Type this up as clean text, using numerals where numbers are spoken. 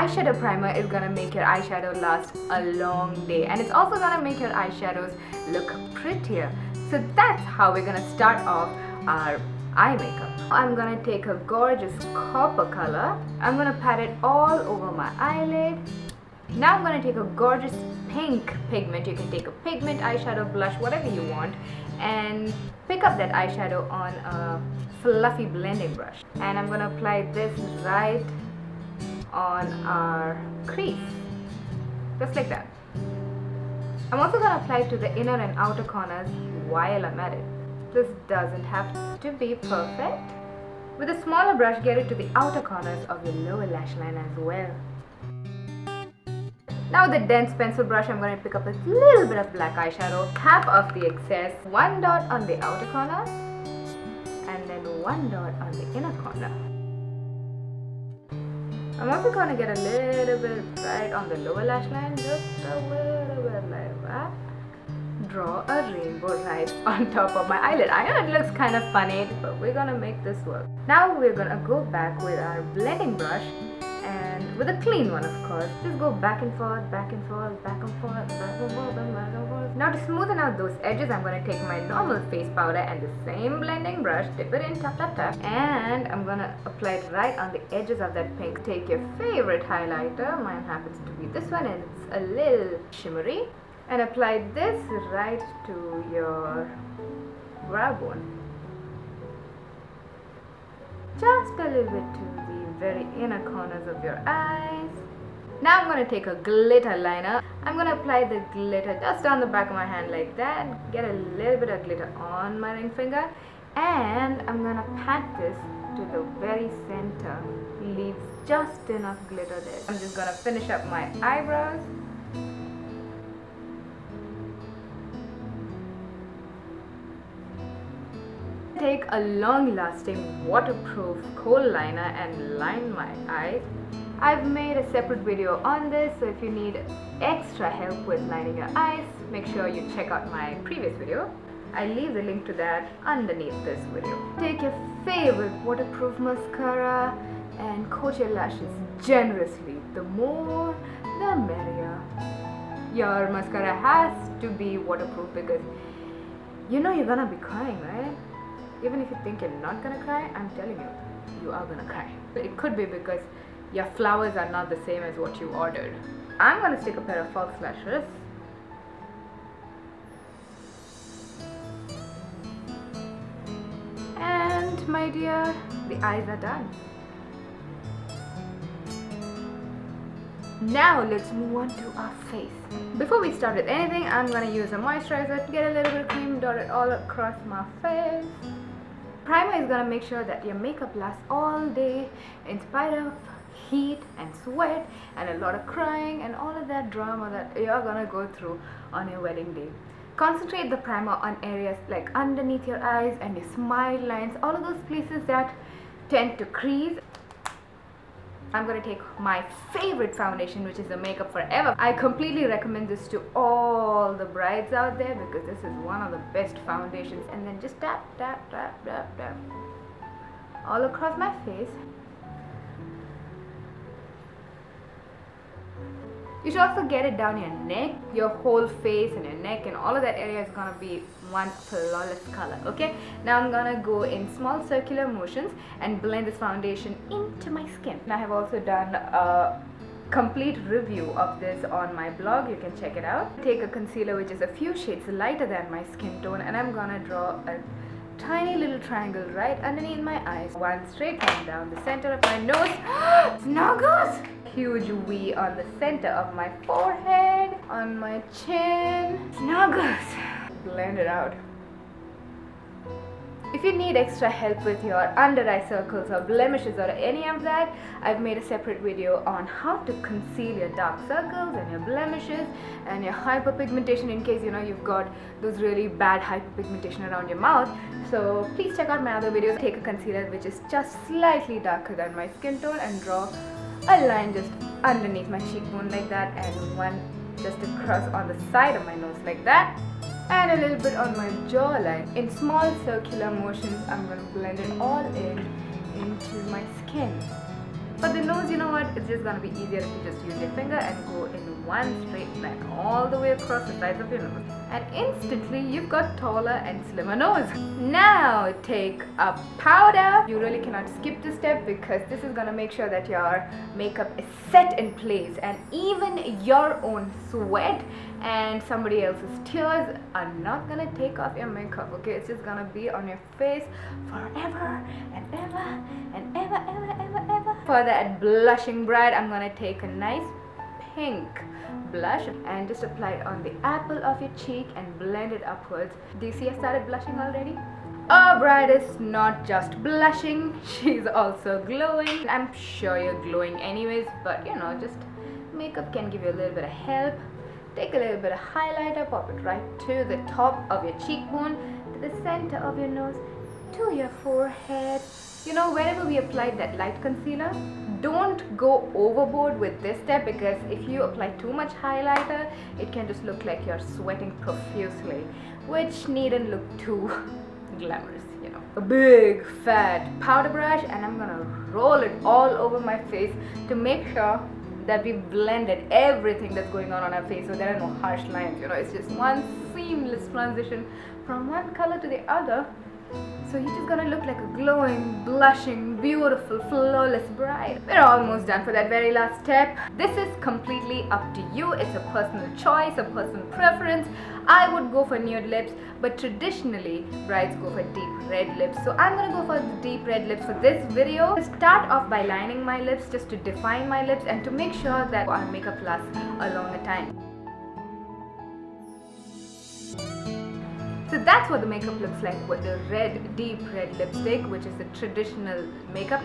eyeshadow primer is gonna make your eyeshadow last a long day, and it's also gonna make your eyeshadows look prettier. So that's how we're gonna start off our eye makeup. I'm gonna take a gorgeous copper color. I'm gonna pat it all over my eyelid. Now I'm gonna take a gorgeous pink pigment. You can take a pigment, eyeshadow, blush, whatever you want, and pick up that eyeshadow on a fluffy blending brush. And I'm gonna apply this right on our crease, just like that. I'm also gonna apply it to the inner and outer corners while I'm at it. This doesn't have to be perfect. With a smaller brush, get it to the outer corners of your lower lash line as well. Now with the dense pencil brush, I'm going to pick up a little bit of black eyeshadow, tap off the excess, one dot on the outer corner and then one dot on the inner corner. I'm also going to get a little bit right on the lower lash line, just a little bit like that. Draw a rainbow right on top of my eyelid. I know it looks kind of funny, but we're going to make this work. Now we're going to go back with our blending brush, and with a clean one, of course. Just go back and forth, back and forth, back and forth, back and forth, and back and forth. Now to smoothen out those edges, I'm going to take my normal face powder and the same blending brush, dip it in, tap, tap, tap, and I'm going to apply it right on the edges of that pink. Take your favorite highlighter. Mine happens to be this one, and it's a little shimmery. And apply this right to your brow bone. Just a little bit to the very inner corners of your eyes. Now I'm going to take a glitter liner. I'm going to apply the glitter just on the back of my hand like that. Get a little bit of glitter on my ring finger. And I'm going to pat this to the very center. Leave just enough glitter there. I'm just going to finish up my eyebrows. Take a long-lasting waterproof kohl liner and line my eyes. I've made a separate video on this, so if you need extra help with lining your eyes, make sure you check out my previous video. I leave the link to that underneath this video. Take your favorite waterproof mascara and coat your lashes generously. The more, the merrier. Your mascara has to be waterproof because you know you're gonna be crying, right? Even if you think you're not gonna cry, I'm telling you, you are gonna cry. It could be because your flowers are not the same as what you ordered. I'm gonna stick a pair of false lashes. And my dear, the eyes are done. Now let's move on to our face. Before we start with anything, I'm gonna use a moisturizer to get a little bit of cream, dot it all across my face. Primer is gonna make sure that your makeup lasts all day in spite of heat and sweat and a lot of crying and all of that drama that you're gonna go through on your wedding day. Concentrate the primer on areas like underneath your eyes and your smile lines, all of those places that tend to crease. I'm going to take my favorite foundation, which is the Makeup Forever. I completely recommend this to all the brides out there because this is one of the best foundations. And then just tap, tap, tap, tap, tap all across my face. You should also get it down your neck. Your whole face and your neck and all of that area is gonna be one flawless color, okay? Now I'm gonna go in small circular motions and blend this foundation into my skin. Now I have also done a complete review of this on my blog. You can check it out. Take a concealer which is a few shades lighter than my skin tone, and I'm gonna draw a tiny little triangle right underneath my eyes. One straight line down the center of my nose. Snuggles! Huge V on the center of my forehead, on my chin. Snuggles! Blend it out. If you need extra help with your under eye circles or blemishes or any of that, I've made a separate video on how to conceal your dark circles and your blemishes and your hyperpigmentation in case you've got those really bad hyperpigmentation around your mouth. So please check out my other videos. Take a concealer which is just slightly darker than my skin tone and draw a line just underneath my cheekbone like that, and one just across on the side of my nose like that, and a little bit on my jawline. In small circular motions, I'm going to blend it all into my skin. For the nose, you know what, it's just gonna be easier if you just use your finger and go in one straight line all the way across the sides of your nose, and instantly you've got taller and slimmer nose. Now take a powder. You really cannot skip this step because this is gonna make sure that your makeup is set in place, and even your own sweat and somebody else's tears are not gonna take off your makeup, okay? It's just gonna be on your face forever and ever and ever. For that blushing bride, I'm gonna take a nice pink blush and just apply it on the apple of your cheek and blend it upwards. Do you see I started blushing already? Our bride is not just blushing, she's also glowing. I'm sure you're glowing anyways, but you know, just makeup can give you a little bit of help. Take a little bit of highlighter, pop it right to the top of your cheekbone, to the center of your nose, to your forehead. You know, wherever we applied that light concealer, don't go overboard with this step, because if you apply too much highlighter, it can just look like you're sweating profusely, which needn't look too glamorous, you know. A big fat powder brush, and I'm gonna roll it all over my face to make sure that we blended everything that's going on our face, so there are no harsh lines, you know. It's just one seamless transition from one color to the other. So you're just gonna look like a glowing, blushing, beautiful, flawless bride. We're almost done for that very last step. This is completely up to you. It's a personal choice, a personal preference. I would go for nude lips, but traditionally brides go for deep red lips. So I'm gonna go for the deep red lips for this video. I start off by lining my lips just to define my lips and to make sure that our makeup lasts a longer time. So that's what the makeup looks like with the red, deep red lipstick, which is the traditional makeup.